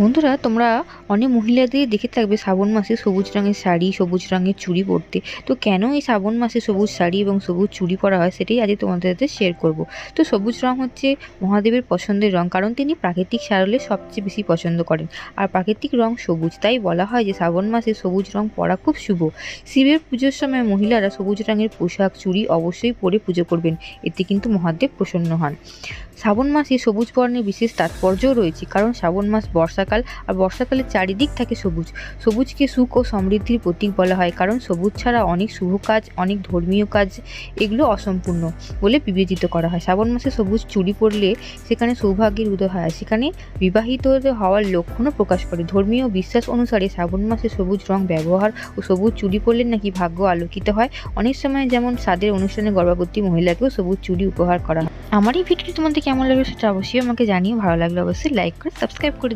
বন্ধুরা, তোমরা অনেক মহিলাদেরই দেখে থাকবে শ্রাবণ মাসে সবুজ রঙের শাড়ি, সবুজ রঙের চুড়ি পরতে। তো কেন এই শ্রাবণ মাসে সবুজ শাড়ি এবং সবুজ চুড়ি পরা হয় সেটাই আজকে তোমাদের সাথে শেয়ার করব। তো সবুজ রং হচ্ছে মহাদেবের পছন্দের রং, কারণ তিনি প্রাকৃতিক সারলে সবচেয়ে বেশি পছন্দ করেন। আর প্রাকৃতিক রং সবুজ, তাই বলা হয় যে শ্রাবণ মাসে সবুজ রং পরা খুব শুভ। শিবের পুজোর সময় মহিলারা সবুজ রঙের পোশাক, চুড়ি অবশ্যই পরে পুজো করবেন, এতে কিন্তু মহাদেব প্রসন্ন হন। শ্রাবণ মাসে সবুজ বর্ণের বিশেষ তাৎপর্যও রয়েছে, কারণ শ্রাবণ মাস বর্ষাকাল, আর বর্ষাকালে চারিদিক থাকে সবুজ। সবুজকে সুখ ও সমৃদ্ধির প্রতীক বলা হয়, কারণ সবুজ ছাড়া অনেক শুভ কাজ, অনেক ধর্মীয় কাজ এগুলো অসম্পূর্ণ বলে বিবেচিত করা হয়। শ্রাবণ মাসে সবুজ চুড়ি পরলে সেখানে সৌভাগ্যের উদয় হয়, সেখানে বিবাহিত হওয়ার লক্ষণও প্রকাশ করে। ধর্মীয় বিশ্বাস অনুসারে শ্রাবণ মাসে সবুজ রং ব্যবহার ও সবুজ চুড়ি পরলে নাকি ভাগ্য আলোকিত হয়। অনেক সময় যেমন স্বাদের অনুষ্ঠানে গর্ভবতী মহিলাকেও সবুজ চুড়ি উপহার করা হয়। আমার এই ভিডিওটি তোমাদের কেমন লাগলো সেটা অবশ্যই আমাকে জানিও। ভালো লাগলে অবশ্যই লাইক করে সাবস্ক্রাইব করে দিও।